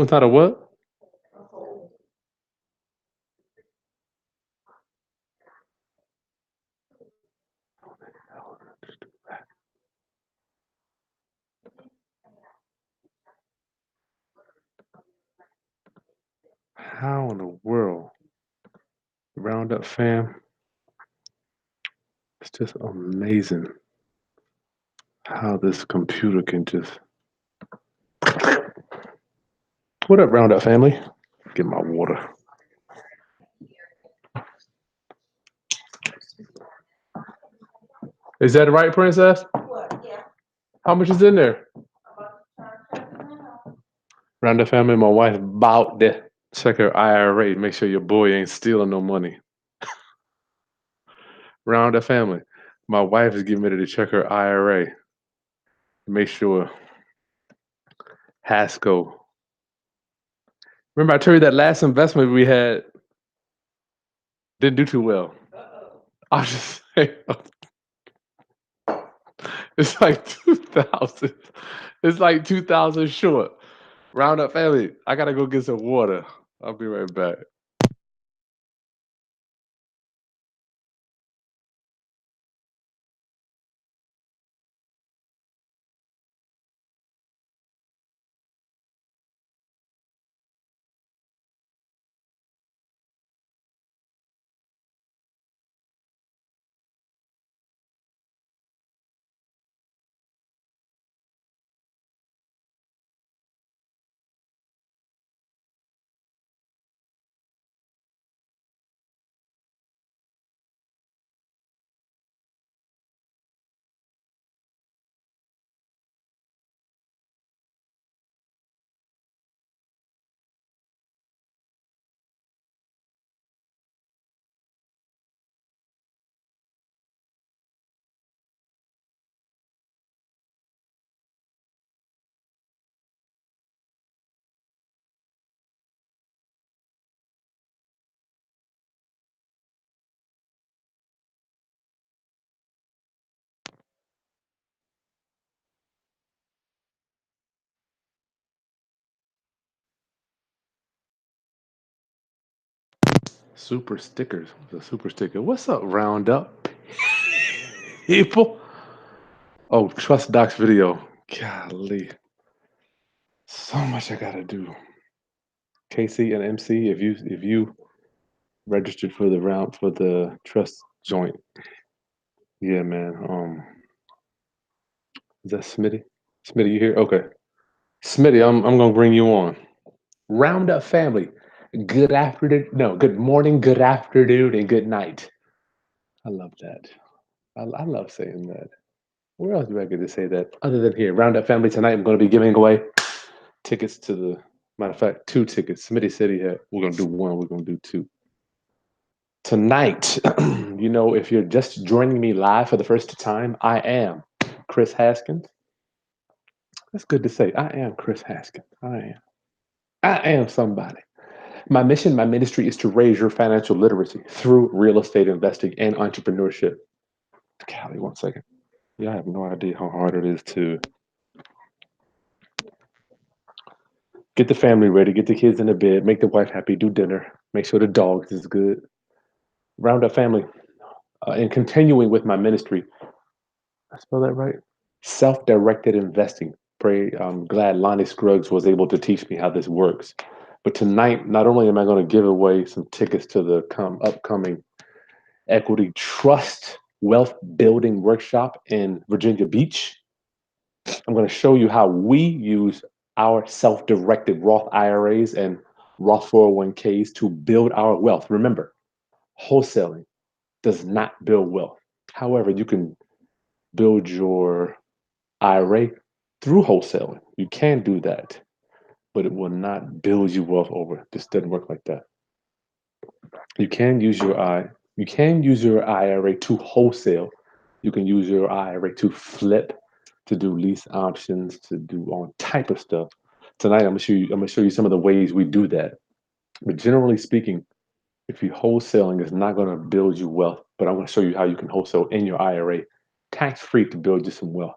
Inside of what? How in the world? Roundup fam. It's just amazing how this computer can just. What up, Roundup family? Get my water. Is that right, Princess? How much is in there? Roundup family, my wife about to check her IRA. Make sure your boy ain't stealing no money. Roundup family, my wife is getting ready to check her IRA. Make sure Hasco. Remember, I told you that last investment we had didn't do too well. I was just saying, it's like 2,000. It's like 2,000 short. Roundup family, I gotta go get some water. I'll be right back. Super stickers. The super sticker. What's up, Roundup people? Oh, Trust Docs video. Golly, so much I gotta do. KC and MC, if you registered for the round for the trust joint, yeah, man. Is that Smitty? Smitty, you here? Okay, Smitty, I'm gonna bring you on. Roundup family. Good afternoon. No, good morning, good afternoon, and good night. I love that. I love saying that. Where else do I get to say that other than here? Roundup family tonight. I'm going to be giving away tickets to the matter of fact, 2 tickets. Smitty said he had. We're going to do one. We're going to do two tonight. If you're just joining me live for the first time, I am Chris Haskins. That's good to say. I am Chris Haskins. I am somebody. My mission, my ministry is to raise your financial literacy through real estate investing and entrepreneurship. Callie, one second. Yeah, I have no idea how hard it is to get the family ready, get the kids in the bed, make the wife happy, do dinner, make sure the dogs is good. Roundup family. And continuing with my ministry, I spell that right? Self directed investing. Pray, I'm glad Lonnie Scruggs was able to teach me how this works. But tonight, not only am I going to give away some tickets to the upcoming Equity Trust Wealth Building Workshop in Virginia Beach, I'm going to show you how we use our self directed Roth IRAs and Roth 401ks to build our wealth. Remember, wholesaling does not build wealth. However, you can build your IRA through wholesaling. You can do that, but it will not build you wealth over. This doesn't work like that. You can use your IRA to wholesale. You can use your IRA to flip, to do lease options, to do all type of stuff. Tonight I'm gonna show you some of the ways we do that. But generally speaking, if you wholesaling is not gonna build you wealth, but I'm gonna show you how you can wholesale in your IRA tax free to build you some wealth.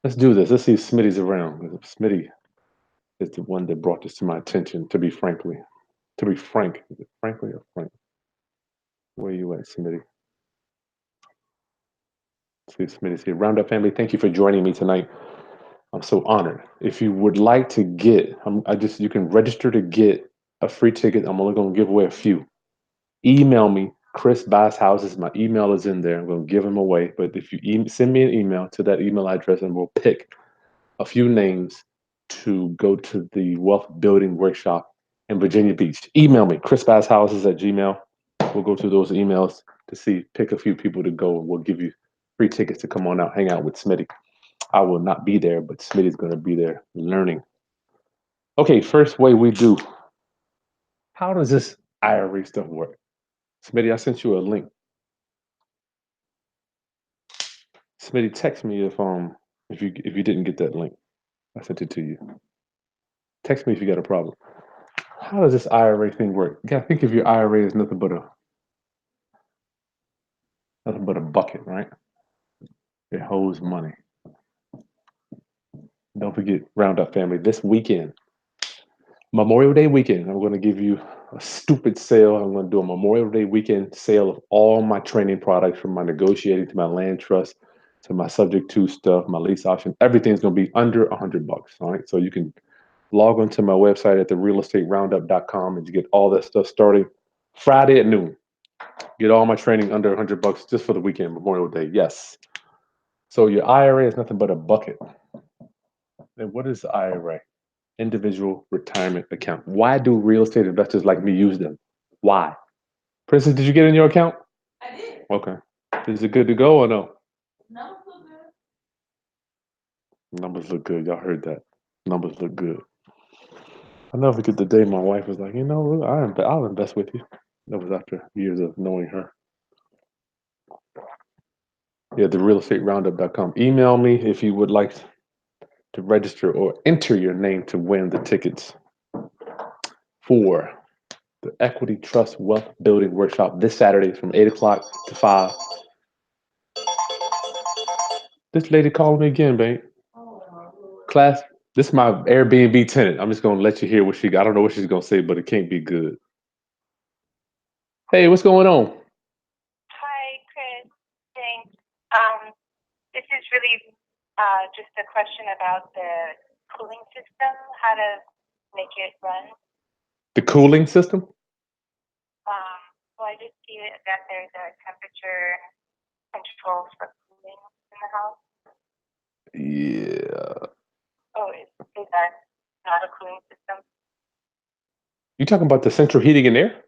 Let's do this. Let's see if Smitty's around. Smitty is the one that brought this to my attention. To be frank, is it frankly or frank? Where you at, Smitty? See, Smitty's here. Roundup family, thank you for joining me tonight. I'm so honored. If you would like to get, you can register to get a free ticket. I'm only going to give away a few. Email me. Chris buys houses. My email is in there. I'm going to give them away. But if you send me an email to that email address, and we'll pick a few names to go to the wealth building workshop in Virginia Beach. Email me, chrisbasshouses at gmail. We'll go through those emails to see, pick a few people to go, and we'll give you free tickets to come on out, hang out with Smitty. I will not be there, but Smitty's going to be there learning. Okay, first way we do. How does this IRA stuff work? Smitty, I sent you a link. Smitty, text me if you didn't get that link. I sent it to you. Text me if you got a problem. How does this IRA thing work? You gotta think of your IRA as nothing but a bucket, right? It holds money. Don't forget, Roundup family, this weekend, Memorial Day weekend, I'm going to give you a stupid sale. I'm going to do a Memorial Day weekend sale of all my training products, from my negotiating to my land trust to my subject to stuff, my lease option. Everything's going to be under $100. All right. So you can log onto my website at therealestateroundup.com and you get all that stuff starting Friday at noon. Get all my training under $100 just for the weekend, Memorial Day. Yes. So your IRA is nothing but a bucket. And what is the IRA? Individual retirement account. Why do real estate investors like me use them? Why? Princess, did you get in your account? I did. Okay. Is it good to go or no? Numbers look good. Numbers look good. Y'all heard that. Numbers look good. I'll never forget the day my wife was like, I'll invest with you. That was after years of knowing her. Yeah, the realestateroundup.com. Email me if you would like to register or enter your name to win the tickets for the Equity Trust Wealth Building Workshop this Saturday from 8 o'clock to 5. This lady calling me again, babe. Class, this is my Airbnb tenant. I'm just going to let you hear what I don't know what she's going to say, but it can't be good. Hey, what's going on? Hi, Chris. Thanks. This is really just a question about the cooling system, how to make it run. The cooling system? So I just see that there's a temperature control for cooling in the house. Yeah. Oh, is that not a cooling system? You talking about the central heating and air?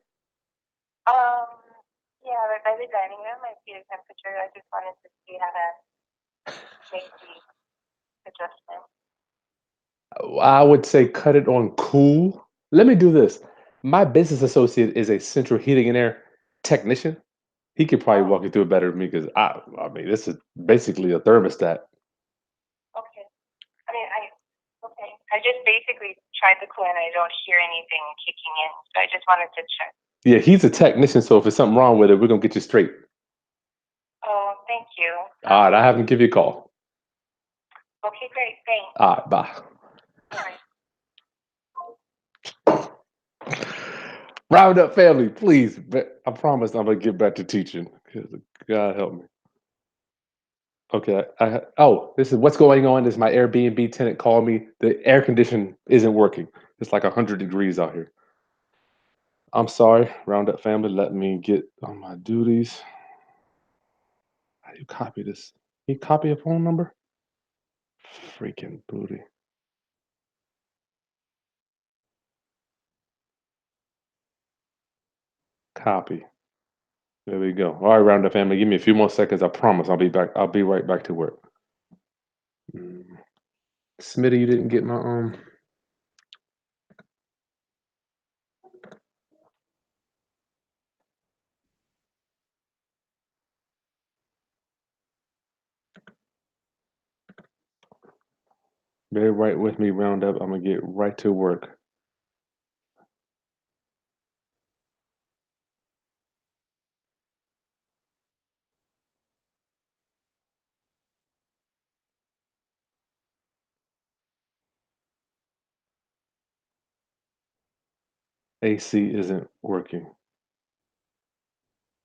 Yeah, like by the dining room, I see the temperature. I just wanted to see how to make the adjustment. I would say cut it on cool. Let me do this. My business associate is a central heating and air technician. He could probably walk you through it better than me because I mean, this is basically a thermostat. Okay. Okay. I just basically tried the cool and I don't hear anything kicking in. So I just wanted to check. Yeah, he's a technician, so if there's something wrong with it, we're gonna get you straight. Oh, thank you. All right, I have him give you a call. Okay, great. Thanks. All right, bye. Roundup family, please. I promise I'm gonna get back to teaching. God help me. Okay. This is what's going on. This is my Airbnb tenant called me. The air condition isn't working. It's like 100 degrees out here. I'm sorry, Roundup family. Let me get on my duties. How do you copy this? Can you copy a phone number? Freaking booty. Copy. There we go. All right, Roundup family. Give me a few more seconds. I promise I'll be back. I'll be right back to work. Smitty, you didn't get my Bear right with me, Roundup. I'm gonna get right to work. AC isn't working.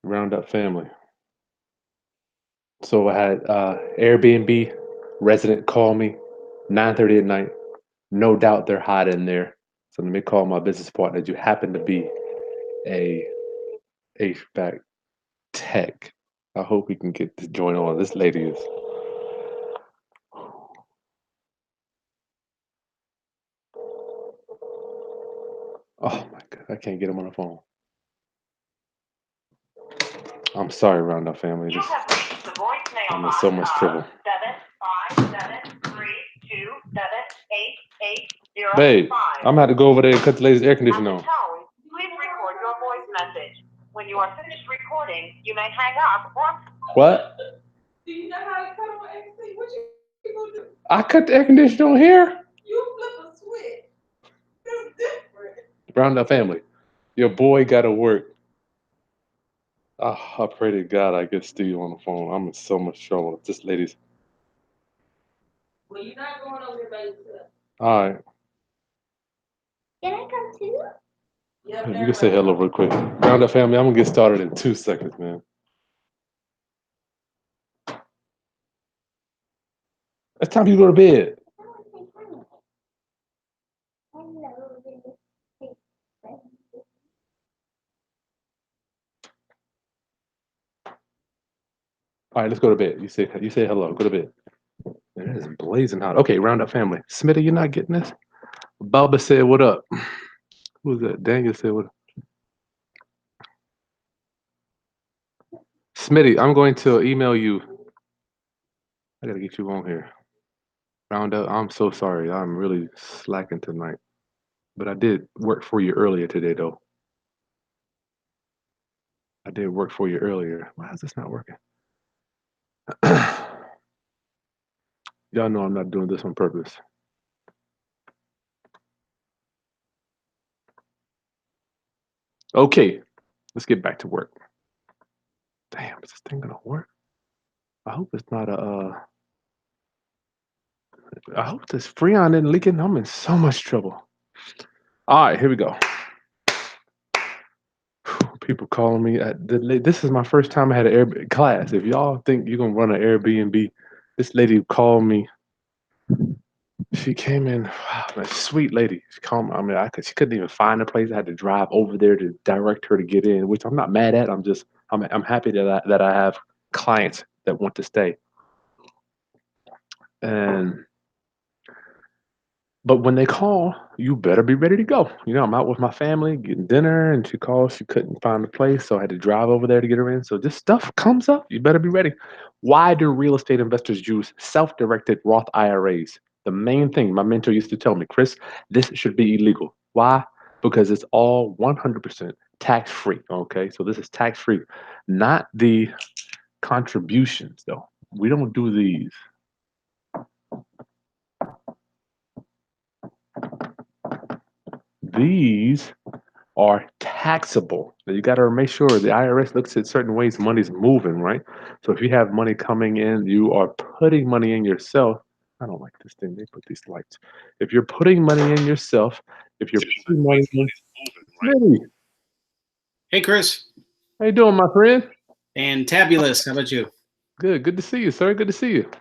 Roundup family. So I had Airbnb resident call me 9:30 at night. No doubt they're hot in there. So let me call my business partner. You happen to be a HVAC tech. I hope we can get this joint on. This lady is. Oh my God, I can't get him on the phone. I'm sorry, Roundup family. You have reached the voicemail I'm in so much trouble. 757-327-8805. Babe, I'm gonna have to go over there and cut the lady's air conditioner on. Please record your voice message. When you are finished recording, you may hang up or... What? Do you know how to cut on AC? What you gonna do? I cut the air conditioner on here? You flip a switch. It's different. Roundup family, your boy gotta work. I pray to God I get Steve on the phone. I'm in so much trouble. This lady's. Well, you're not going over here by yourself. All right. Can I come too? You can say hello real quick. Roundup family, I'm gonna get started in 2 seconds, man. It's time for you to go to bed. All right, let's go to bed. You say hello. Go to bed. Man, it is blazing hot. Okay, Roundup family. Smitty, you're not getting this? Bubba said, "What up?" Who was that? Daniel said, "What?" Smitty, I'm going to email you. I gotta get you on here. Roundup, I'm so sorry. I'm really slacking tonight. But I did work for you earlier today, though. I did work for you earlier. Why is this not working? Y'all know I'm not doing this on purpose. Okay, let's get back to work. Damn, is this thing gonna work? I hope it's not a. I hope this Freon isn't leaking. I'm in so much trouble. All right, here we go. People calling me this is my first time I had an Air class. If y'all think you're gonna run an Airbnb, this lady called me. She came in, wow, a sweet lady. She called me. I mean, she couldn't even find a place. I had to drive over there to direct her to get in, which I'm not mad at. I'm happy that I have clients that want to stay. But when they call, you better be ready to go. You know, I'm out with my family getting dinner, and she called. She couldn't find a place, so I had to drive over there to get her in. So this stuff comes up. You better be ready. Why do real estate investors use self-directed Roth IRAs? The main thing my mentor used to tell me, Chris, this should be illegal. Why? Because it's all 100% tax-free. Okay, so this is tax-free, not the contributions, though. We don't do these. These are taxable. Now you got to make sure the IRS looks at certain ways money's moving, right? So if you have money coming in, you are putting money in yourself. I don't like this thing. They put these lights. If you're putting money in yourself, if you're putting money in, Smitty, Hey, Chris. how you doing, my friend? Fantabulous. How about you? Good. Good to see you, sir. Good to see you.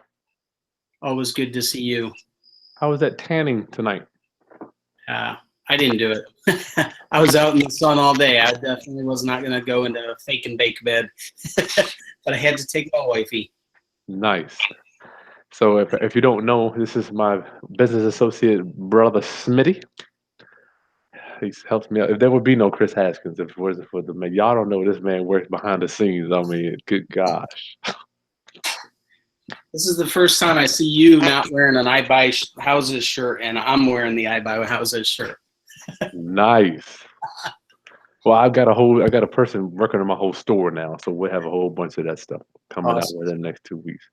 Always good to see you. How was that tanning tonight? I didn't do it. I was out in the sun all day. I definitely was not going to go into a fake and bake bed, but I had to take my wifey. Nice. So if you don't know, this is my business associate brother Smitty. He's helped me out. If there would be no Chris Haskins, if it wasn't for the man, y'all don't know this man works behind the scenes. I mean, good gosh. This is the first time I see you not wearing an I Buy Houses shirt, and I'm wearing the I Buy Houses shirt. Nice. Well, I got a person working on my whole store now, so we'll have a whole bunch of that stuff coming out Awesome. within the next 2 weeks.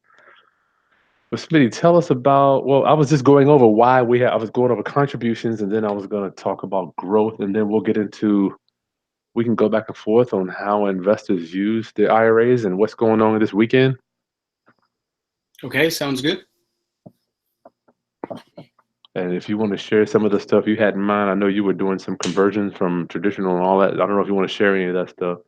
But Smitty, tell us about. Well, I was just going over why I was going over contributions, and then I was going to talk about growth, and then we'll get into. We can go back and forth on how investors use the IRAs and what's going on this weekend. Okay, sounds good. And if you want to share some of the stuff you had in mind, I know you were doing some conversions from traditional and all that. I don't know if you want to share any of that stuff.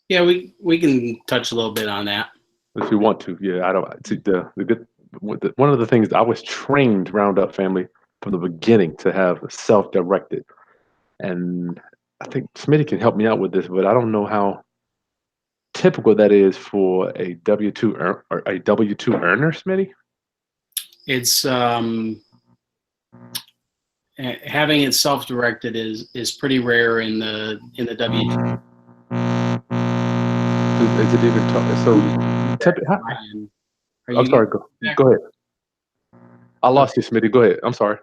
Yeah, we can touch a little bit on that. If you want to. Yeah, I don't. See, the good one of the things I was trained Roundup family from the beginning to have self-directed, and I think Smitty can help me out with this, but I don't know how typical that is for a W-2 or a W-2 earner, Smitty. It's having it self-directed is pretty rare in the W. Is it even so? I'm sorry. Go ahead. I lost you, Smitty. Go ahead. I'm sorry.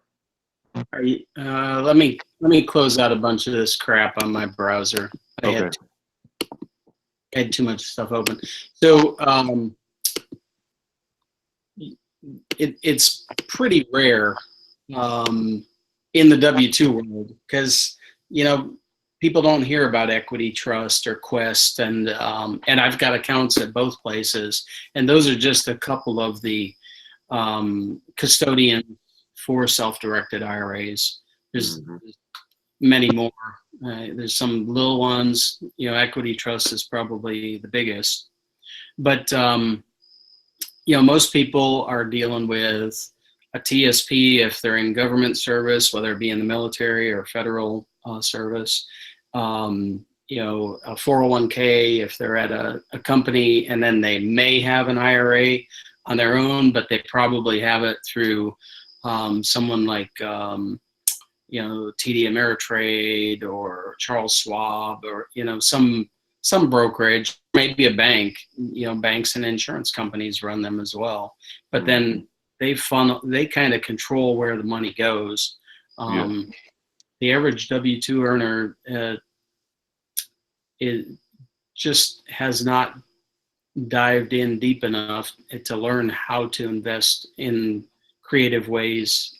Let me close out a bunch of this crap on my browser. I had too much stuff open. So it's pretty rare in the W-2 world because people don't hear about Equity Trust or Quest, and I've got accounts at both places, and those are just a couple of the custodians for self-directed IRAs. There's many more. There's some little ones. Equity Trust is probably the biggest, but most people are dealing with a TSP if they're in government service, whether it be in the military or federal service. A 401k if they're at a company, and then they may have an IRA on their own, but they probably have it through someone like TD Ameritrade or Charles Schwab, or some brokerage, maybe a bank. Banks and insurance companies run them as well, but then they kind of control where the money goes. The average W-2 earner it just has not dived in deep enough to learn how to invest in creative ways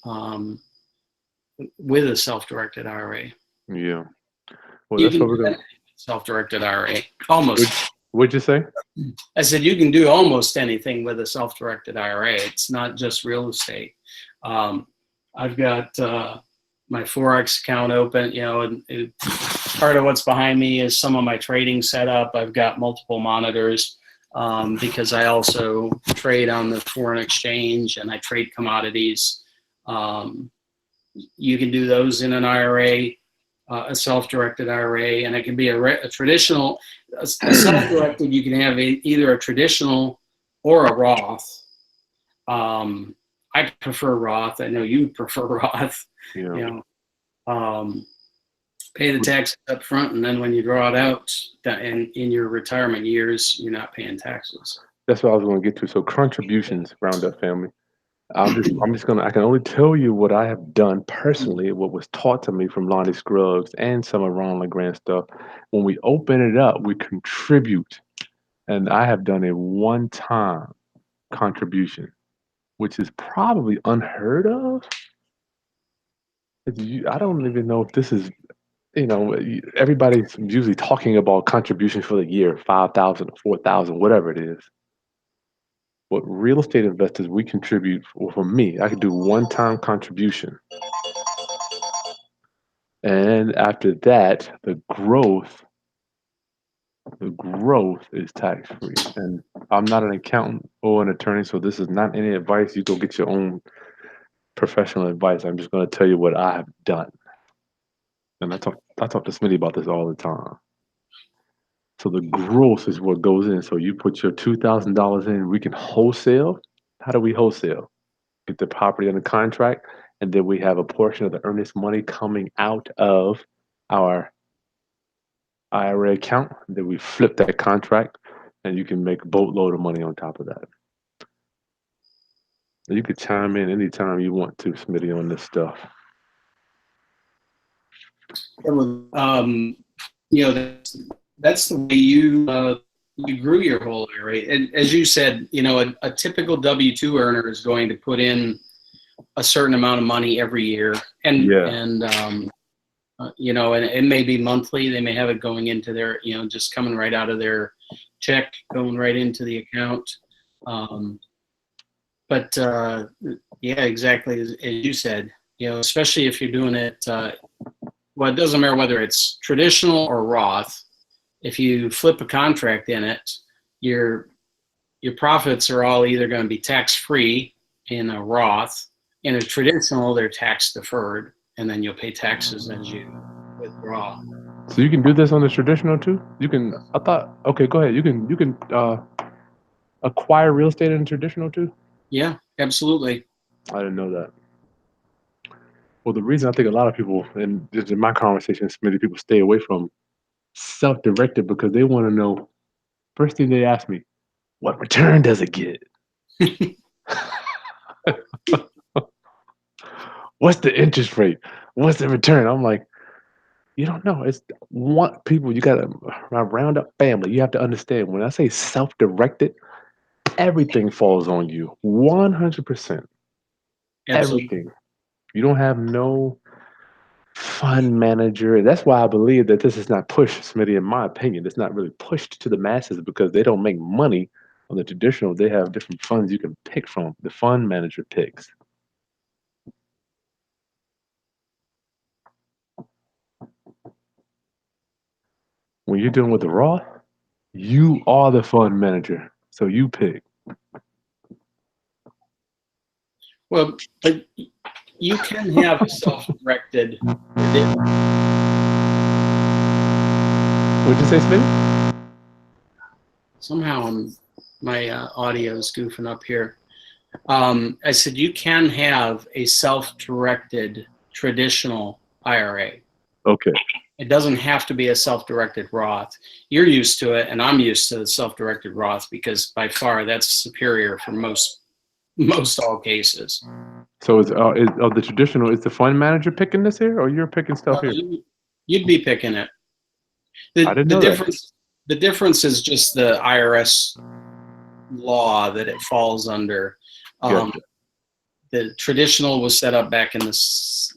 with a self-directed IRA. Yeah. Well, that's what we're going to. Self-directed IRA. Almost. What'd you say? I said you can do almost anything with a self-directed IRA. It's not just real estate. I've got my Forex account open, and part of what's behind me is some of my trading setup. I've got multiple monitors because I also trade on the foreign exchange and I trade commodities. You can do those in an IRA, a self-directed IRA, and it can be a traditional, a self-directed. You can have either a traditional or a Roth. I prefer Roth. I know you prefer Roth. Yeah. Pay the taxes up front, and then when you draw it out in your retirement years, you're not paying taxes. That's what I was going to get to. So contributions, Roundup family. I can only tell you what I have done personally, what was taught to me from Lonnie Scruggs and some of Ron LeGrand stuff. When we open it up, we contribute. And I have done a one-time contribution, which is probably unheard of. I don't even know if this is, everybody's usually talking about contributions for the year, 5,000 or 4,000, whatever it is. What real estate investors, we contribute, for me, I could do one-time contribution. And after that, the growth is tax-free. And I'm not an accountant or an attorney, so this is not any advice. You go get your own professional advice. I'm just going to tell you what I have done. And I talk to Smitty about this all the time. So the growth is what goes in. So you put your $2,000 in, we can wholesale. How do we wholesale? Get the property under contract, and then we have a portion of the earnest money coming out of our IRA account. Then we flip that contract, and you can make a boatload of money on top of that. You could chime in anytime you want to, Smitty, on this stuff. That's the way you grew your whole IRA. And as you said, a typical W-2 earner is going to put in a certain amount of money every year, and it may be monthly. They may have it going into their, just coming right out of their check, going right into the account. But yeah, exactly as you said. Especially if you're doing it. Well, it doesn't matter whether it's traditional or Roth. If you flip a contract in it, your profits are all either going to be tax free in a Roth. In a traditional, they're tax deferred, and then you'll pay taxes as you withdraw. So you can do this on the traditional too? You can, I thought, okay, go ahead. You can acquire real estate in the traditional too? Yeah, absolutely. I didn't know that. Well, the reason I think a lot of people, and just in my conversations, many people stay away from self-directed because they want to know, first thing they ask me, what return does it get? What's the interest rate? What's the return? I'm like, you don't know. It's one people, you got a Roundup family. You have to understand when I say self-directed, everything falls on you. 100%. Absolutely. Everything. You don't have no fund manager. That's why I believe that this is not pushed, Smitty, in my opinion. It's not really pushed to the masses because they don't make money on the traditional. They have different funds you can pick from. The fund manager picks. When you're dealing with the Roth, you are the fund manager. So you pick. Well, but you can have a self-directed. What'd you say, Smitty? Somehow my audio is goofing up here. I said you can have a self-directed traditional IRA. Okay. It doesn't have to be a self-directed Roth. You're used to it, and I'm used to the self-directed Roth because by far that's superior for most all cases. So is the traditional, is the fund manager picking this here or you're picking stuff here? You'd be picking it. I didn't know that. The difference is just the IRS law that it falls under. Gotcha. The traditional was set up back in the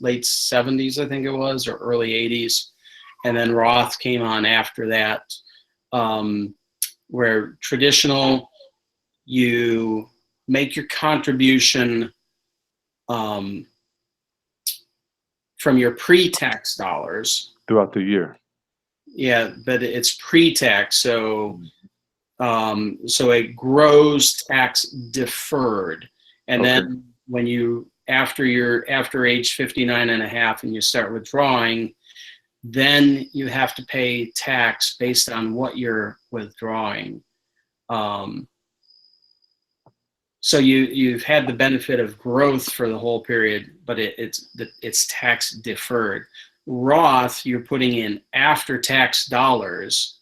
late 70s, I think it was, or early 80s. And then Roth came on after that, where traditional, you make your contribution from your pre-tax dollars. Throughout the year. Yeah, but it's pre-tax, so it grows tax deferred. And Okay. then when you after age 59 and a half and you start withdrawing, then you have to pay tax based on what you're withdrawing. So you've had the benefit of growth for the whole period, but it's tax deferred. Roth, you're putting in after tax dollars,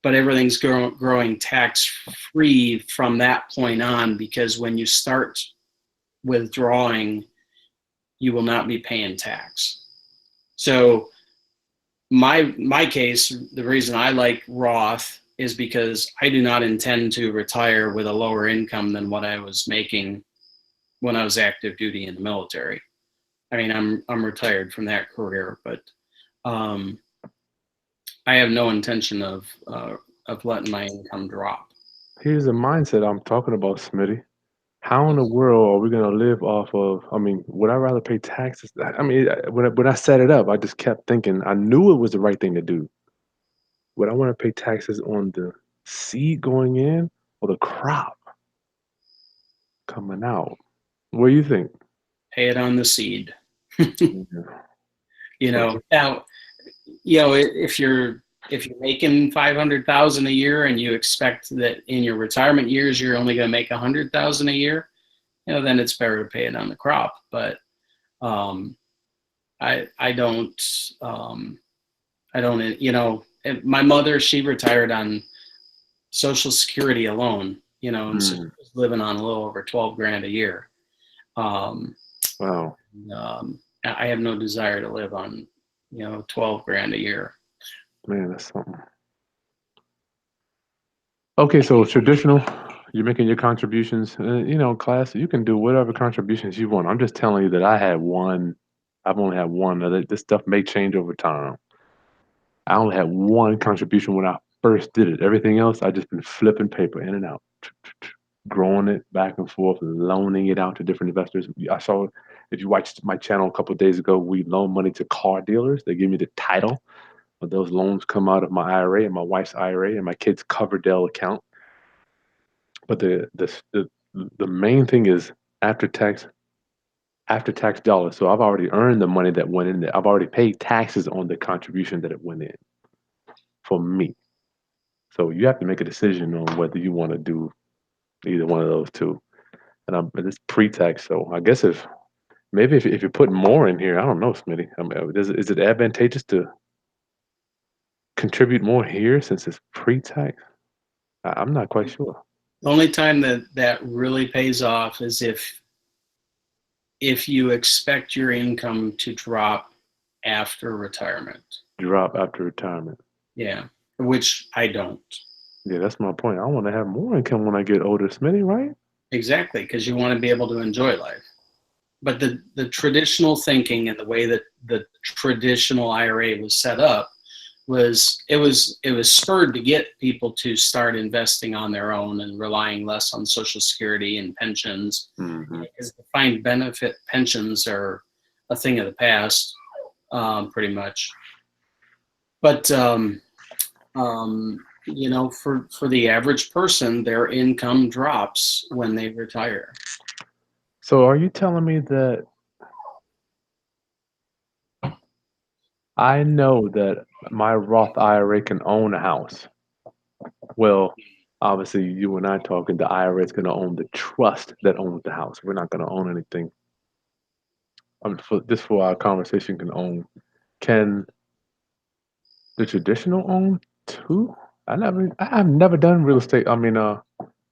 but everything's growing tax free from that point on, because when you start withdrawing, you will not be paying tax. So my case, the reason I like Roth is because I do not intend to retire with a lower income than what I was making when I was active duty in the military. I mean, I'm retired from that career, but I have no intention of letting my income drop. Here's the mindset I'm talking about, Smitty. How in the world are we going to live off of? I mean, would I rather pay taxes? I mean, when I set it up, I just kept thinking, I knew it was the right thing to do. Would I want to pay taxes on the seed going in or the crop coming out? What do you think? Pay it on the seed. Yeah. Now, if you're making 500,000 a year and you expect that in your retirement years you're only going to make 100,000 a year, then it's better to pay it on the crop. But I don't. My mother, she retired on Social Security alone, and so was living on a little over 12 grand a year. Wow. I have no desire to live on, 12 grand a year. Man, that's something. Okay, so traditional, you're making your contributions. Class, you can do whatever contributions you want. I'm just telling you that I had one. I've only had one. This stuff may change over time. I only had one contribution when I first did it. Everything else, I just been flipping paper in and out. growing it back and forth, loaning it out to different investors. I saw, if you watched my channel a couple of days ago, we loan money to car dealers. They give me the title, but those loans come out of my IRA and my wife's IRA and my kid's Coverdell account. But the main thing is after tax dollars. So I've already earned the money that went in there. I've already paid taxes on the contribution that it went in for me. So you have to make a decision on whether you want to do either one of those two. And it's pre-tax. So I guess if you're putting more in here, I don't know, Smitty. I mean, is it advantageous to contribute more here since it's pre-tax? I'm not quite sure. The only time that really pays off is if you expect your income to drop after retirement. Drop after retirement. Yeah, which I don't. Yeah, that's my point. I want to have more income when I get older, Smitty, right? Exactly, because you want to be able to enjoy life. But the traditional thinking and the way that the traditional IRA was set up was spurred to get people to start investing on their own and relying less on Social Security and pensions. Mm-hmm. Because defined benefit pensions are a thing of the past, pretty much. But you know, for the average person, their income drops when they retire. So are you telling me that I know that my Roth IRA can own a house? Well, obviously, you and I talking, the IRA is going to own the trust that owns the house. We're not going to own anything. For our conversation can the traditional own too? I've never done real estate. I mean,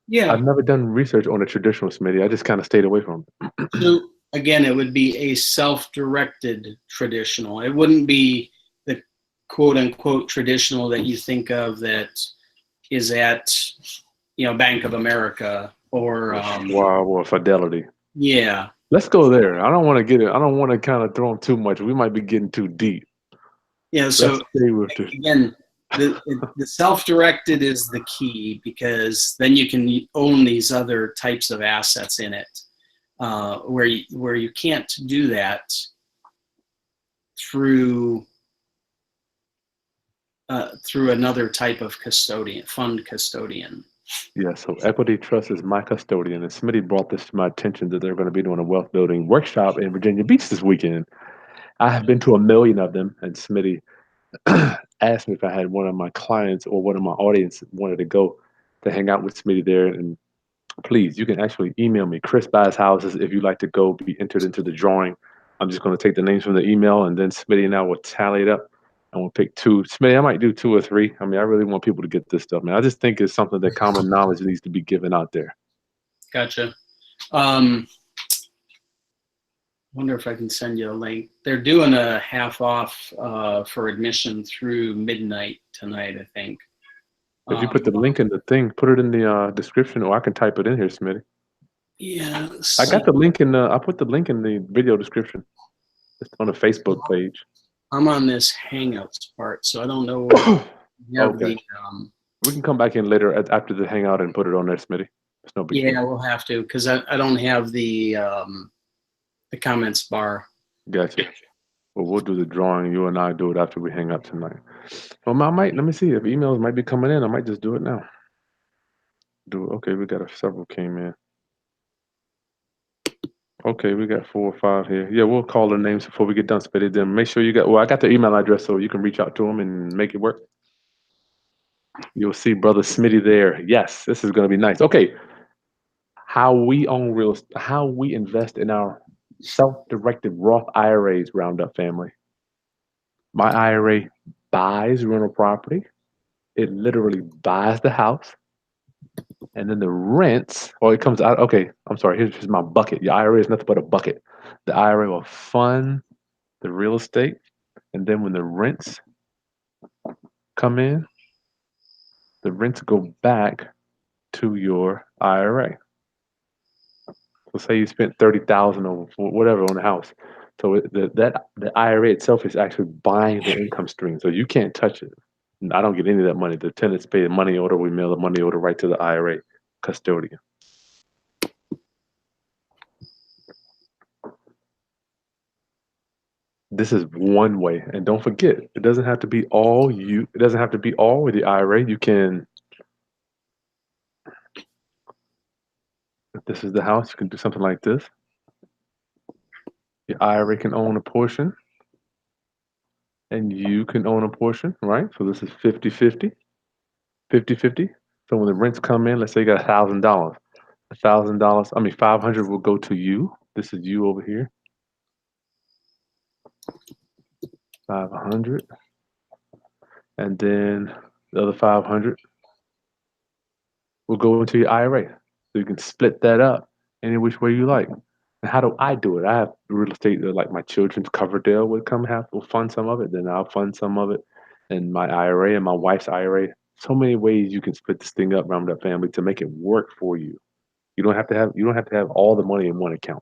Yeah. I've never done research on the traditional, Smitty. I just kind of stayed away from it. So again, it would be a self-directed traditional. It wouldn't be the quote unquote traditional that you think of that is at, you know, Bank of America or Wow, or Fidelity. Yeah. Let's go there. I don't want to get it. I don't want to kind of throw them too much. We might be getting too deep. Yeah. So Let's stay with again, the self-directed is the key, because then you can own these other types of assets in it, where you can't do that through another type of fund custodian. Yeah, so Equity Trust is my custodian, and Smitty brought this to my attention that they're going to be doing a wealth building workshop in Virginia Beach this weekend. I have been to a million of them, and Smitty asked me if I had one of my clients or one of my audience wanted to go to hang out with Smitty there. And please, you can actually email me, Chris Buys Houses, if you'd like to go be entered into the drawing. I'm just going to take the names from the email, and then Smitty and I will tally it up. And we'll pick two. Smitty, I might do 2 or 3. I mean, I really want people to get this stuff, man. I just think it's something that common knowledge needs to be given out there. Gotcha. Wonder if I can send you a link. They're doing a half off for admission through midnight tonight, I think. If you put the link in the thing, put it in the description, or I can type it in here, Smitty. Yeah. I got the link in I put the link in the video description. It's on the Facebook page. I'm on this Hangouts part, so I don't know where okay. We can come back in later after the hangout and put it on there, Smitty. It's no big deal. We'll have to, because I don't have the comments bar. Gotcha. Well, we'll do the drawing. You and I do it after we hang up tonight. Well, let me see if emails might be coming in. I might just do it now. Okay, we got several came in. Okay, we got 4 or 5 here. Yeah, we'll call their names before we get done, Smitty. Then make sure I got their email address so you can reach out to them and make it work. You'll see Brother Smitty there. Yes, this is going to be nice. Okay, how we invest in our self-directed Roth IRAs, Roundup family. My IRA buys rental property. It literally buys the house. And then the rents, it comes out. Okay, I'm sorry. Here's my bucket. Your IRA is nothing but a bucket. The IRA will fund the real estate. And then when the rents come in, the rents go back to your IRA. So say you spent $30,000 or whatever on the house. So the IRA itself is actually buying the income stream. So you can't touch it. I don't get any of that money. The tenants pay the money order. We mail the money order right to the IRA custodian. This is one way, and don't forget, it doesn't have to be all you. It doesn't have to be all with the IRA. You can, if this is the house, you can do something like this. The IRA can own a portion, and you can own a portion, right? So this is 50-50, 50-50. So when the rents come in, let's say you got $1,000. $1,000, I mean 500 will go to you. This is you over here. 500, and then the other 500 will go into your IRA. So you can split that up any which way you like. And how do I do it? I have real estate that, like, my children's Coverdale would come have will fund some of it, then I'll fund some of it, and my IRA and my wife's IRA. So many ways you can split this thing up, Roundup family, to make it work for you. You don't have to have all the money in one account.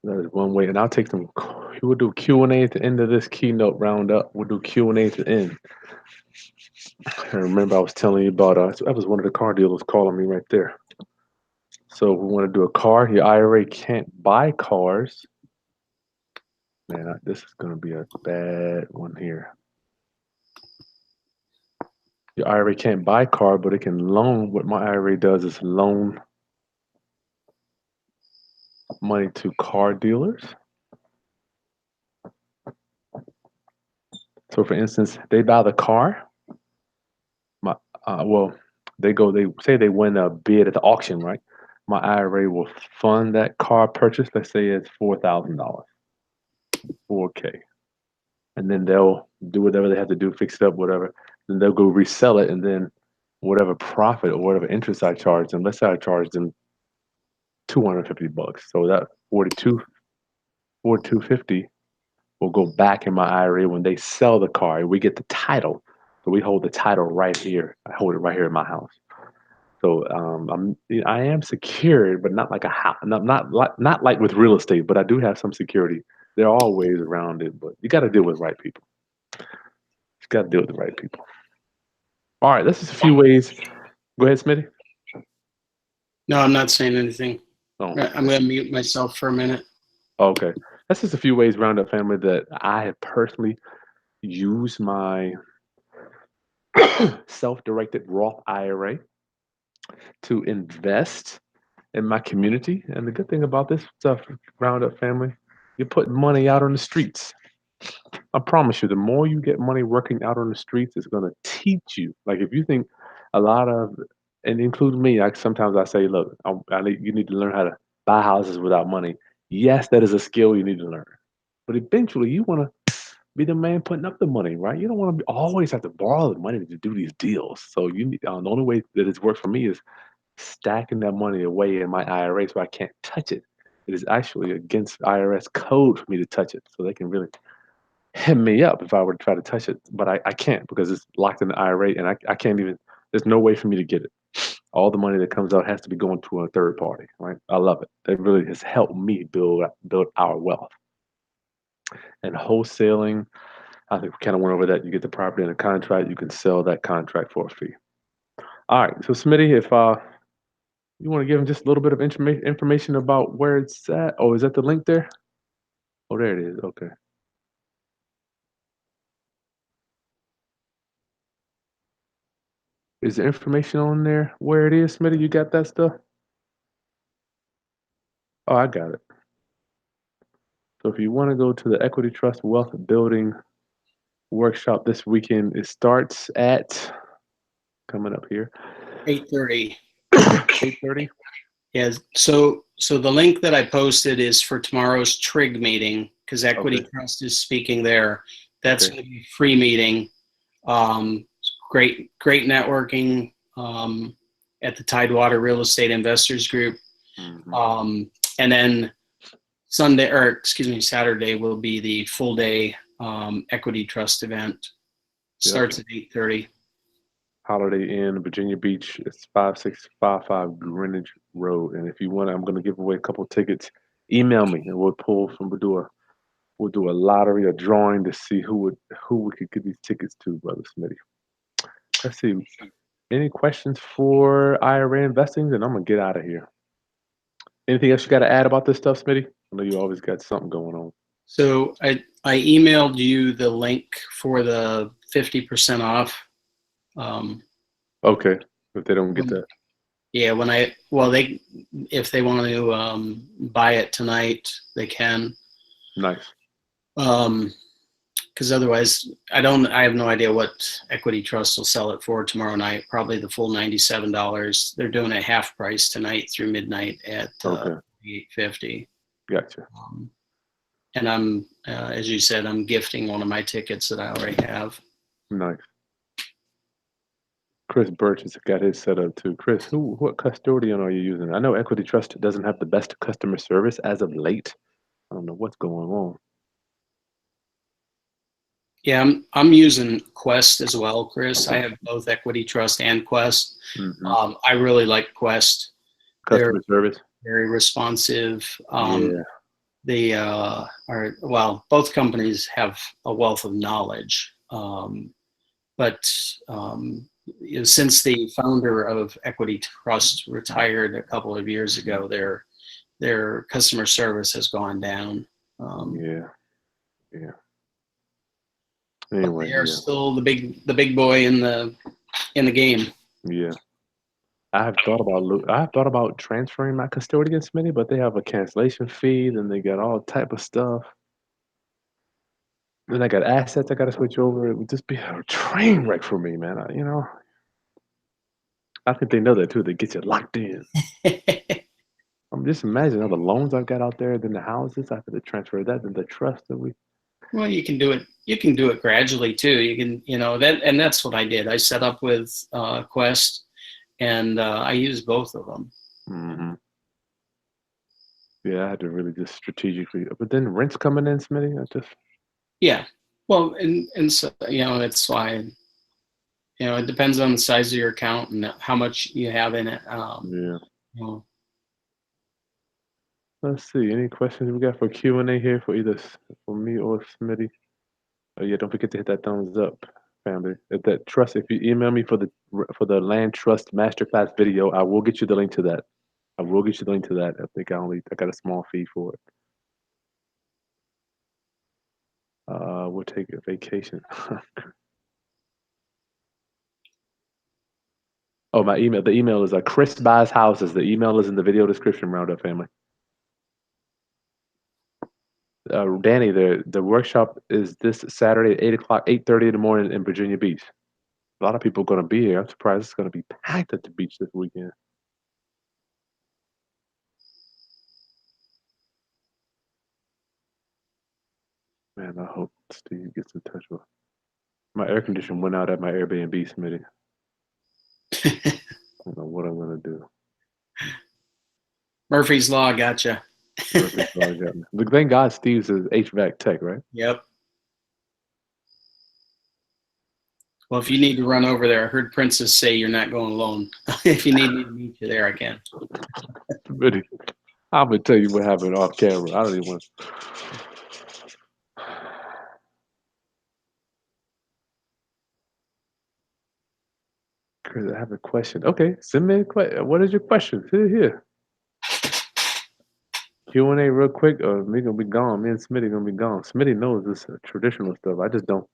That is one way, and I'll take some. We'll do Q&A at the end of this keynote roundup. We'll do Q&A at the end. I remember I was telling you about that was one of the car dealers calling me right there. So we want to do a car. Your IRA can't buy cars. Man, this is going to be a bad one here. Your IRA can't buy car, but it can loan. What my IRA does is loan money to car dealers. So for instance, they buy the car. Well, they say they win a bid at the auction, right? My IRA will fund that car purchase. Let's say it's $4,000, 4K. And then they'll do whatever they have to do, fix it up, whatever. Then they'll go resell it, and then whatever profit or whatever interest I charge them, let's say I charge them $250. So that 4250 will go back in my IRA when they sell the car. We get the title. So we hold the title right here. I hold it right here in my house. So I am secured, but not like a house, not like with real estate, but I do have some security. There are ways around it, but you got to deal with right people. You got to deal with the right people. All right, that's just a few ways. Go ahead, Smitty. No, I'm not saying anything. Oh, I'm going to mute myself for a minute. okay. That's just a few ways, Roundup family, that I have personally used my self-directed Roth IRA to invest in my community. And the good thing about this stuff, Roundup family, you're putting money out on the streets. I promise you, the more you get money working out on the streets, it's going to teach you. Like, if you think a lot of, and include me, sometimes I say, look, you need to learn how to buy houses without money. Yes, that is a skill you need to learn. But eventually, you want to be the man putting up the money, right? You don't want to always have to borrow the money to do these deals. So the only way that it's worked for me is stacking that money away in my IRA so I can't touch it. It is actually against IRS code for me to touch it. So they can really hit me up if I were to try to touch it. But I can't, because it's locked in the IRA, and I can't even, there's no way for me to get it. All the money that comes out has to be going to a third party, right? I love it. It really has helped me build our wealth. And wholesaling, I think we kind of went over that. You get the property in a contract, you can sell that contract for a fee. All right, so Smitty, if you want to give them just a little bit of information about where it's at. Oh, is that the link there? Oh, there it is. Okay. Is the information on there where it is, Smitty? You got that stuff? Oh, I got it. So if you want to go to the Equity Trust Wealth Building workshop this weekend, it starts at, coming up here, 8:30. 8:30. Yes. So the link that I posted is for tomorrow's Trig meeting, because Equity Okay. Trust is speaking there. That's Okay. going to be a free meeting. Great networking at the Tidewater Real Estate Investors Group. Mhm. And then Saturday will be the full day Equity Trust event. Starts at 8:30. Holiday Inn, Virginia Beach. It's 5655 Greenwich Road. And if you want, I'm going to give away a couple tickets. Email me, and we'll do a lottery, a drawing to see who we could give these tickets to, Brother Smitty. Let's see. Any questions for IRA investing? Then I'm gonna get out of here. Anything else you got to add about this stuff, Smitty? I know you always got something going on. So I emailed you the link for the 50% off. Okay, if they don't get that. Yeah, they if they want to buy it tonight, they can. Nice. Because otherwise, I have no idea what Equity Trust will sell it for tomorrow night. Probably the full $97. They're doing a half price tonight through midnight at Okay, $8.50. gotcha. And I'm, as you said, I'm gifting one of my tickets that I already have. Nice. Chris Birch has got his set up too. Chris, what custodian are you using? I know Equity Trust doesn't have the best customer service as of late. I don't know what's going on. Yeah, I'm using Quest as well, Chris. I have both Equity Trust and Quest. Mm-hmm. I really like Quest. Customer service. Very responsive. Yeah. They both companies have a wealth of knowledge. But since the founder of Equity Trust retired a couple of years ago, their customer service has gone down. Yeah. But Anyway, they are still the big boy in the game. yeah. I have thought about transferring my custodian, Smitty, but they have a cancellation fee, and they got all type of stuff. Then I got assets I got to switch over. It would just be a train wreck for me, man. I think they know that too. They get you locked in. I'm just imagining all the loans I've got out there, then the houses. I have to transfer that, then the trust that we. Well, you can do it. You can do it gradually too. You can, and that's what I did. I set up with Quest, and I used both of them. Mm-hmm. Yeah, I had to really just strategically. But then rent's coming in, Smitty. Yeah. Well, and so it's why. It depends on the size of your account and how much you have in it. Yeah. Let's see. Any questions we got for Q&A here for either for me or Smitty? Oh yeah, don't forget to hit that thumbs up, family. If you email me for the land trust masterclass video, I will get you the link to that. I think I got a small fee for it. We'll take a vacation. Oh, my email. The email is Chris buys houses. The email is in the video description. Roundup family. Danny, the workshop is this Saturday at 8:00, 8:30 in the morning in Virginia Beach. A lot of people are going to be here. I'm surprised it's going to be packed at the beach this weekend. Man, I hope Steve gets in touch with. My air conditioner went out at my Airbnb, Smitty. I don't know what I'm going to do. Murphy's Law gotcha. Murphy's Law got me. Look, thank God Steve's is HVAC tech, right? Yep. Well, if you need to run over there, I heard Princess say you're not going alone. If you need me to meet you there, I can. Smitty, I'm going to tell you what happened off camera. I don't even want to. Chris, I have a question. Okay, send me a question. What is your question? Here. Q&A real quick, or me gonna be gone. Me and Smitty gonna be gone. Smitty knows this traditional stuff. I just don't.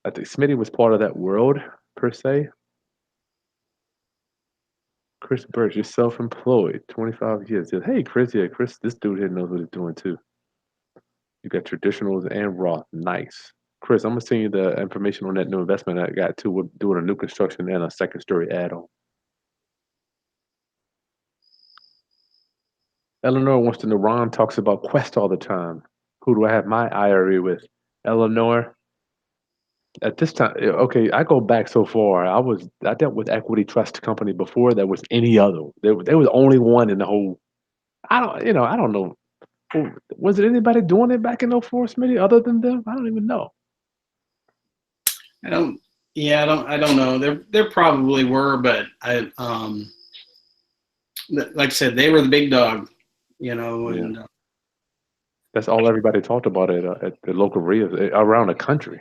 I think Smitty was part of that world, per se. Chris Birch, you're self-employed, 25 years. Hey, Chris, Chris, this dude here knows what he's doing too. You got traditionals and Roth. Nice. Chris, I'm gonna send you the information on that new investment I got too. We're doing a new construction and a second story add-on. Eleanor wants to know. Ron talks about Quest all the time. Who do I have my IRA with? Eleanor. At this time, okay, I go back so far. I dealt with Equity Trust Company before there was any other. There was only one in the whole. I don't know. Was it anybody doing it back in '04, Smitty, other than them? I don't even know. I don't know. There probably were, but like I said, they were the big dog, and that's all everybody talked about at the local RIAs around the country.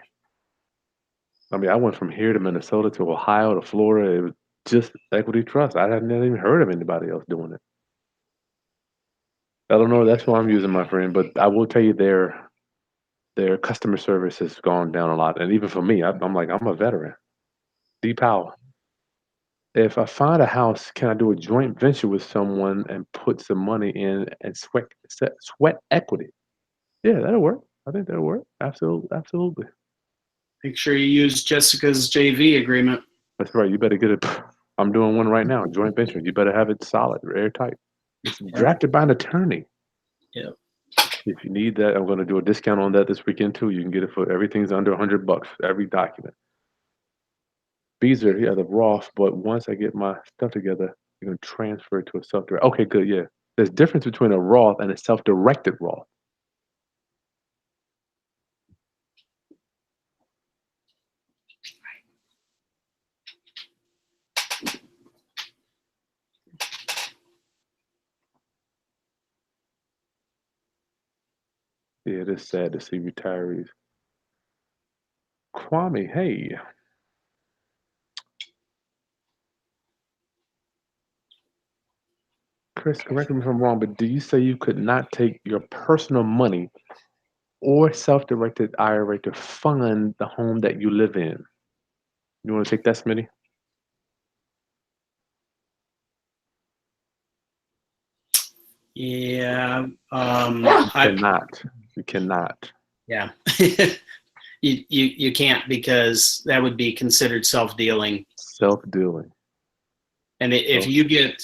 I mean, I went from here to Minnesota to Ohio to Florida. It was just Equity Trust. I hadn't even heard of anybody else doing it. I don't know. That's what I'm using, my friend. But I will tell you, their customer service has gone down a lot. And even for me, I'm like, I'm a veteran. Deep Powell. If I find a house, can I do a joint venture with someone and put some money in and sweat equity? Yeah, that'll work. I think that'll work. Absolutely, absolutely. Make sure you use Jessica's JV agreement. That's right. You better get it. I'm doing one right now, joint venture. You better have it solid, airtight. It's drafted by an attorney. Yeah. If you need that, I'm going to do a discount on that this weekend too. You can get it for everything's under $100, every document. Beezer, yeah, the Roth, but once I get my stuff together, you're going to transfer it to a self-directed. Okay, good, yeah. There's difference between a Roth and a self-directed Roth. Yeah, it is sad to see retirees. Kwame, hey. Chris, correct me if I'm wrong, but do you say you could not take your personal money or self-directed IRA to fund the home that you live in? You want to take that, Smitty? Yeah. You cannot. You cannot. Yeah. you can't, because that would be considered self-dealing. Self-dealing. And if you get,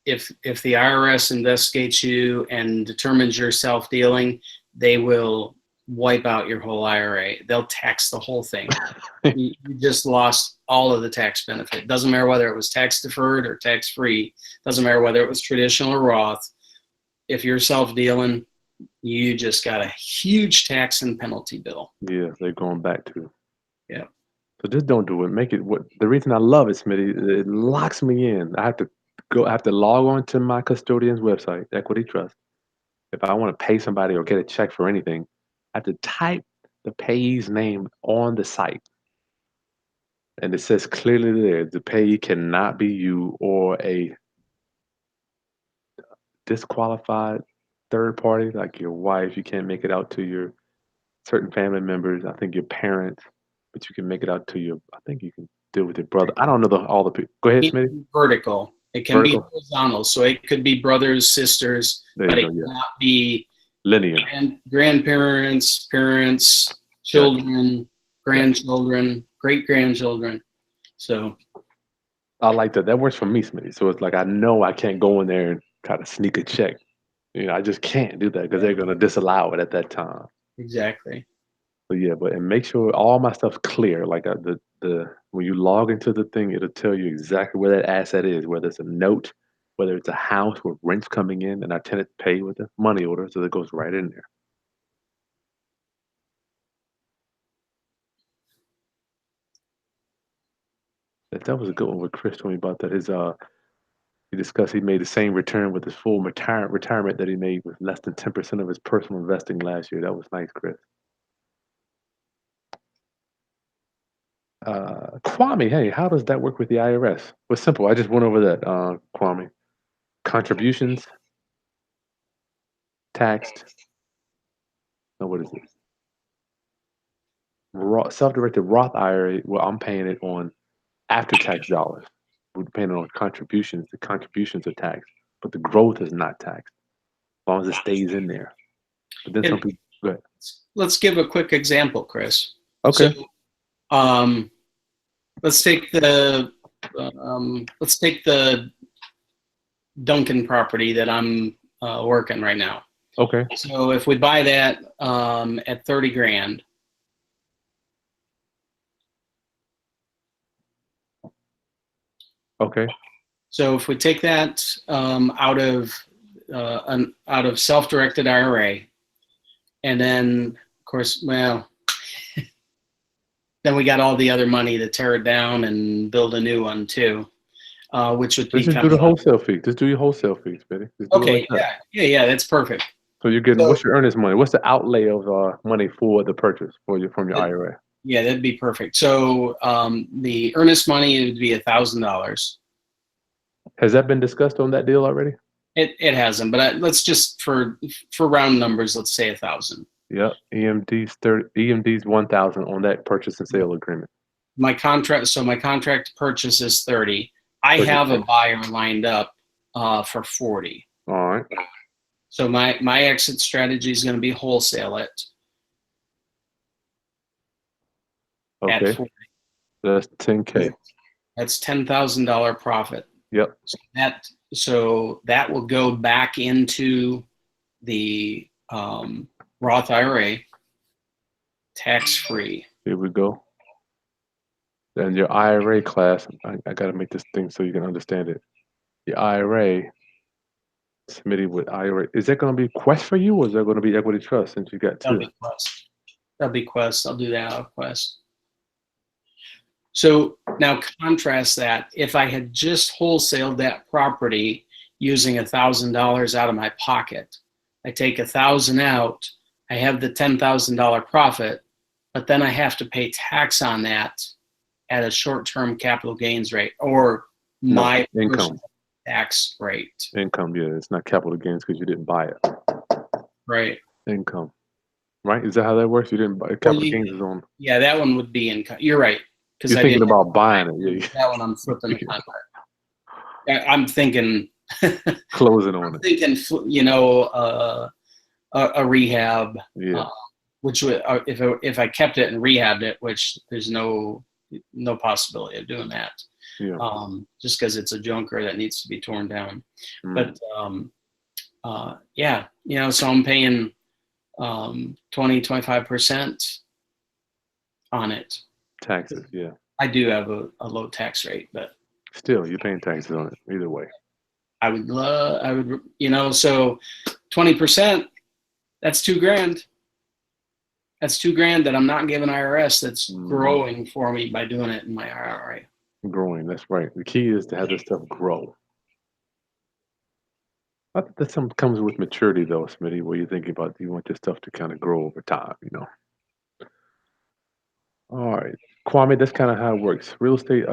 if the IRS investigates you and determines you're self-dealing, they will wipe out your whole IRA. They'll tax the whole thing. You just lost all of the tax benefit. Doesn't matter whether it was tax deferred or tax free. Doesn't matter whether it was traditional or Roth. If you're self-dealing, you just got a huge tax and penalty bill. Yeah, they're going back to. Yeah. So just don't do it. Make it what the reason I love it, Smitty, it locks me in. I have to log on to my custodian's website, Equity Trust. If I want to pay somebody or get a check for anything, I have to type the payee's name on the site. And it says clearly there, the payee cannot be you or a disqualified third party, like your wife. You can't make it out to your certain family members. I think your parents, but you can make it out to your. I think you can deal with your brother. I don't know all the people. Go ahead, Smitty. Vertical. It can be horizontal, so it could be brothers, sisters, but it cannot be linear. Grandparents, parents, children, grandchildren, great grandchildren. So I like that. That works for me, Smitty. So it's like I know I can't go in there and try to sneak a check. I just can't do that because they're going to disallow it at that time. Exactly. So yeah, and make sure all my stuff's clear. Like the when you log into the thing, it'll tell you exactly where that asset is, whether it's a note, whether it's a house with rent's coming in, and our tenant pay with a money order, so that goes right in there. That was a good one with Chris told me about that. He discussed he made the same return with his full retirement that he made with less than 10% of his personal investing last year. That was nice, Chris. Kwame, hey, how does that work with the IRS? Well, simple. I just went over that, Kwame. Contributions, taxed. No, what is it? Self-directed Roth IRA. Well, I'm paying it on after-tax dollars. We're paying it on contributions. The contributions are taxed, but the growth is not taxed as long as it stays in there. But then some people. Go ahead. Let's give a quick example, Chris. Okay. So, let's take the Duncan property that I'm working right now. Okay. So if we buy that at 30 grand. Okay. So if we take that out of self-directed IRA, and then of course, well, then we got all the other money to tear it down and build a new one too, which would be just do the wholesale fee. Just do your wholesale fees, baby. Okay. Yeah. That's perfect. So you're getting what's your earnest money? What's the outlay of money for the purchase from your IRA? Yeah, that'd be perfect. So the earnest money would be $1,000. Has that been discussed on that deal already? It hasn't, but let's just for round numbers, let's say 1,000. Yep. EMD's 30. EMD's 1,000 on that purchase and sale agreement. My contract to purchase is 30. I have a buyer lined up for 40. All right. So my exit strategy is going to be wholesale it Okay. at 40. That's 10K. That's $10,000 profit. Yep. So that will go back into the Roth IRA, tax free. Here we go. And your IRA class, I got to make this thing so you can understand it. Your IRA, Smitty with IRA, is that going to be Quest for you, or is that going to be Equity Trust since you got two? That'll be Quest. I'll do that out of Quest. So now contrast that. If I had just wholesaled that property using $1,000 out of my pocket, I take 1,000 out, I have the $10,000 profit, but then I have to pay tax on that at a short-term capital gains rate or my income tax rate. Income, yeah, it's not capital gains because you didn't buy it. Right. Income, right? Is that how that works? You didn't buy capital gains is on. Yeah, that one would be income. You're right. You're thinking about buying it. Yeah. That one I'm flipping the contract. I'm thinking closing on it. Thinking, you know, a rehab. Yeah. Which would, if I kept it and rehabbed it, which there's no possibility of doing that. Yeah. Just because it's a junker that needs to be torn down. But yeah, you know, so I'm paying 20-25% on it. Taxes, yeah. I do have a low tax rate, but still you're paying taxes on it either way. I would, you know, so 20%, that's $2,000. That's $2,000 that I'm not giving IRS. That's growing for me by doing it in my IRA. Growing, that's right. The key is to have this stuff grow. I think that something comes with maturity, though, Smitty, where you're thinking about you want this stuff to kind of grow over time, you know. All right, Kwame, that's kind of how it works. Real estate.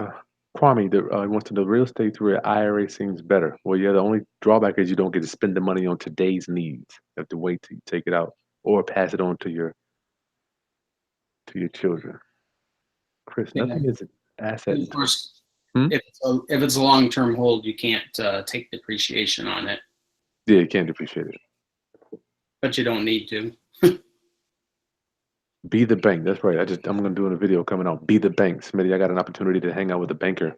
Kwame wants to know real estate through an IRA seems better. Well, yeah, the only drawback is you don't get to spend the money on today's needs. You have to wait till you take it out or pass it on to your children. Chris, nothing is an asset. Of course, if it's a long-term hold, you can't take depreciation on it. Yeah, you can't depreciate it. But you don't need to. Be the bank. That's right. I'm going to do a video coming out. Be the bank. Smitty, I got an opportunity to hang out with a banker.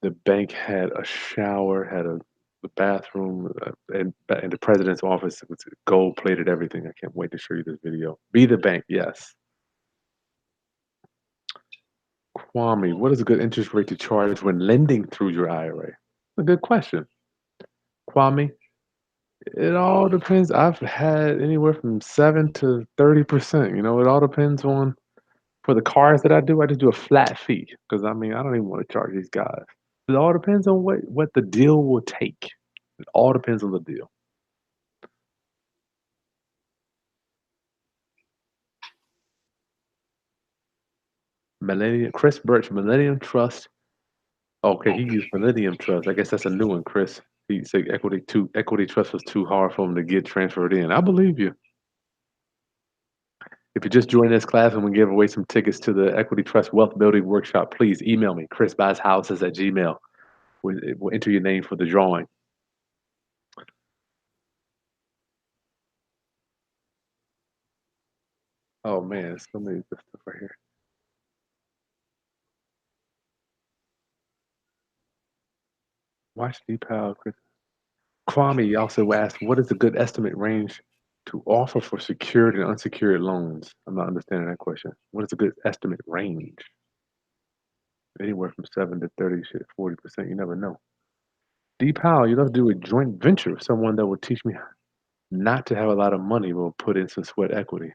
The bank had a shower, had a bathroom, and the president's office was gold-plated everything. I can't wait to show you this video. Be the bank. Yes. Kwame, what is a good interest rate to charge when lending through your IRA? A good question. Kwame, it all depends. I've had anywhere from 7 to 30%. You know, it all depends on. For the cars that I just do a flat fee because I mean I don't even want to charge these guys. It all depends on what the deal will take. It all depends on the deal. Chris Birch, Millennium Trust. Okay, he used Millennium Trust. I guess that's a new one, Chris. He said Equity Trust was too hard for him to get transferred in. I believe you. If you just joined this class and we give away some tickets to the Equity Trust Wealth Building Workshop, please email me, chrisbuyshouses@gmail. We'll enter your name for the drawing. Oh man, there's so many good stuff right here. Watch Deepak, Chris. Kwame also asked, what is a good estimate range to offer for secured and unsecured loans? I'm not understanding that question. What is a good estimate range? Anywhere from 7 to 30, 40%. You never know. Deepak, you'd love to do a joint venture with someone that will teach me not to have a lot of money, but will put in some sweat equity.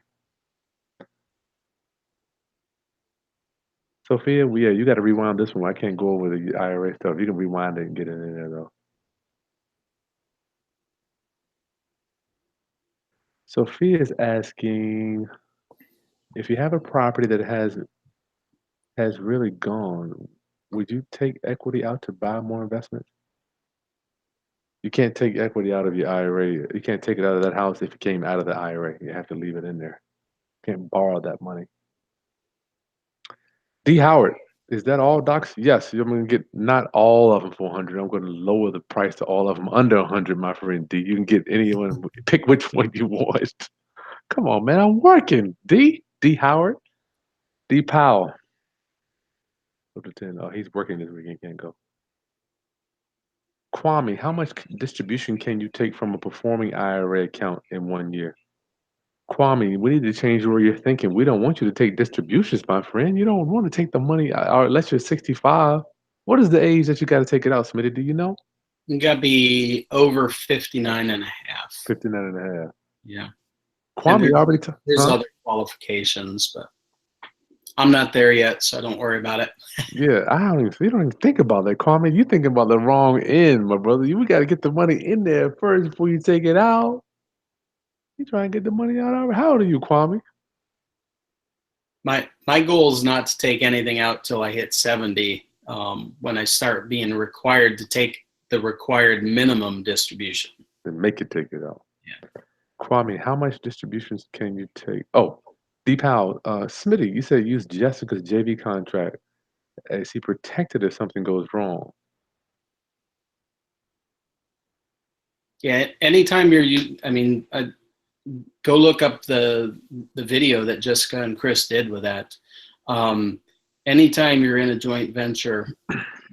Sophia, yeah, you got to rewind this one. I can't go over the IRA stuff. You can rewind it and get it in there, though. Sophia is asking if you have a property that has really gone, would you take equity out to buy more investments? You can't take equity out of your IRA. You can't take it out of that house if it came out of the IRA. You have to leave it in there. You can't borrow that money. D. Howard, is that all, docs? Yes, I'm going to get not all of them for 100. I'm going to lower the price to all of them under 100, my friend D. You can get anyone. Pick which one you want. Come on, man. I'm working. D. D. Howard. D. Powell. Go to 10. Oh, he's working this weekend. Can't go. Kwame, how much distribution can you take from a performing IRA account in 1 year? Kwame, we need to change where you're thinking. We don't want you to take distributions, my friend. You don't want to take the money, or unless you're 65. What is the age that you got to take it out, Smitty? Do you know? You got to be over 59 and a half. 59 and a half. Yeah. Kwame already there's other qualifications, but I'm not there yet, so don't worry about it. Yeah, you don't even think about that, Kwame. You thinking about the wrong end, my brother. We got to get the money in there first before you take it out. You trying to get the money out. How old are you, Kwame? My goal is not to take anything out till I hit 70. When I start being required to take the required minimum distribution. Then make it take it out. Yeah. Kwame, how much distributions can you take? Oh, D. Powell, Smitty, you said use Jessica's JV contract as he protected if something goes wrong. Yeah, anytime go look up the video that Jessica and Chris did with that. Anytime you're in a joint venture,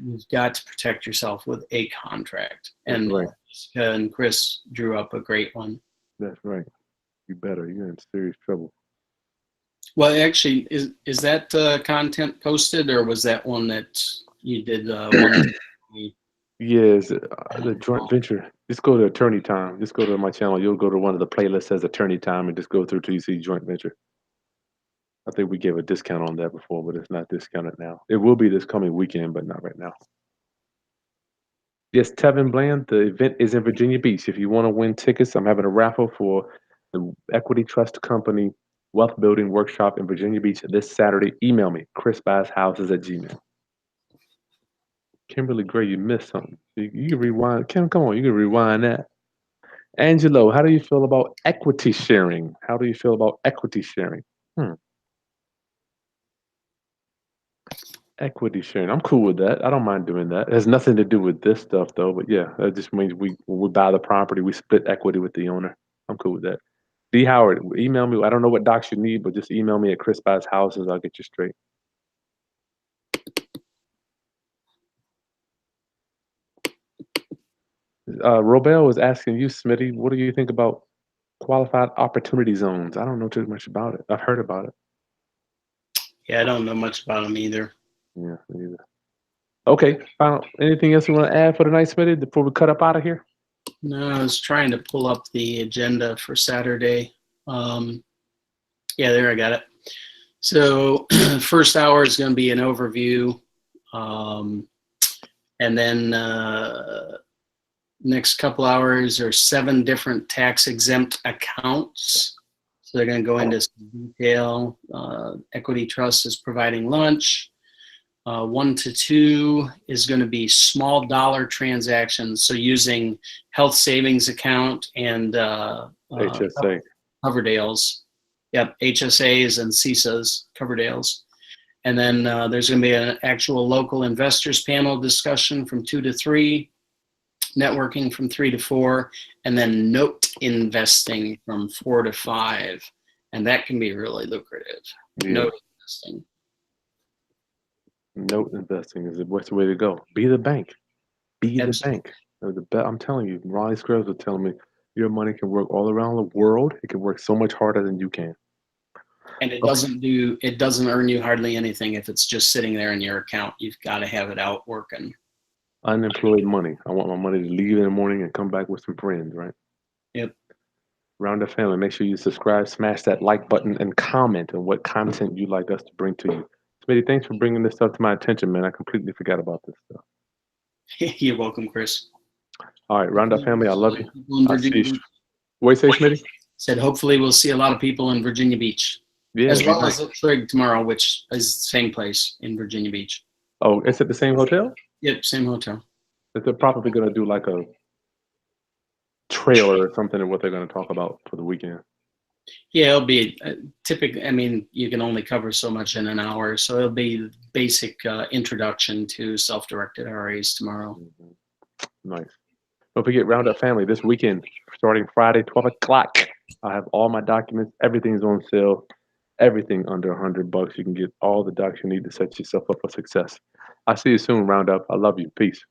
you've got to protect yourself with a contract. And right. Jessica and Chris drew up a great one. That's right. You better. You're in serious trouble. Well, actually, is that content posted, or was that one that you did? Yes, the joint venture. Just go to attorney time. Just go to my channel. You'll go to one of the playlists that says attorney time and just go through till you see joint venture. I think we gave a discount on that before, but it's not discounted now. It will be this coming weekend, but not right now. Yes, Tevin Bland, the event is in Virginia Beach. If you want to win tickets, I'm having a raffle for the Equity Trust Company Wealth Building Workshop in Virginia Beach this Saturday. Email me, chrisbuyshouses@gmail. Kimberly Gray, you missed something. You can rewind. Kim, come on, you can rewind that. Angelo, how do you feel about equity sharing? How do you feel about equity sharing? Equity sharing. I'm cool with that. I don't mind doing that. It has nothing to do with this stuff though. But yeah, that just means when we buy the property, we split equity with the owner. I'm cool with that. D. Howard, email me. I don't know what docs you need, but just email me at chrisbuyshouses. I'll get you straight. Robel was asking you, Smitty, what do you think about qualified opportunity zones? I don't know too much about it. I've heard about it. Yeah, I don't know much about them either. Yeah, me either. Okay, final. Anything else you want to add for tonight, Smitty, before we cut up out of here? No, I was trying to pull up the agenda for Saturday. Yeah, there I got it. So first hour is going to be an overview. And then next couple hours are 7 different tax exempt accounts. So they're going to go into some detail. Equity Trust is providing lunch. 1 to 2 is going to be small dollar transactions. So using health savings account and HSA. Coverdales. Yep, HSAs and CISAs, Coverdales. And then there's going to be an actual local investors panel discussion from 2 to 3, networking from 3 to 4, and then note investing from 4 to 5. And that can be really lucrative. Yeah. Note investing. Note investing is the best way to go. Be the bank. Be the bank. I'm telling you, Lonnie Scruggs was telling me your money can work all around the world. It can work so much harder than you can. And it doesn't earn you hardly anything if it's just sitting there in your account. You've got to have it out working. Unemployed money. I want my money to leave in the morning and come back with some friends, right? Yep. Roundup Family, make sure you subscribe, smash that like button, and comment on what content you'd like us to bring to you. Smitty, thanks for bringing this stuff to my attention, man. I completely forgot about this stuff. You're welcome, Chris. All right, Roundup Family, I love you. I'll see you. What do you say, Smitty? Said hopefully we'll see a lot of people in Virginia Beach. Yeah, as well as at Trig tomorrow, which is the same place in Virginia Beach. Oh, it's at the same hotel? Yep, same hotel. They're probably going to do like a trailer or something of what they're going to talk about for the weekend. Yeah, it'll be typically, I mean, you can only cover so much in an hour. So it'll be basic introduction to self-directed IRAs tomorrow. Nice. Don't forget Roundup Family this weekend, starting Friday, 12 o'clock. I have all my documents. Everything's on sale. Everything under $100. You can get all the docs you need to set yourself up for success. I'll see you soon, Roundup. I love you. Peace.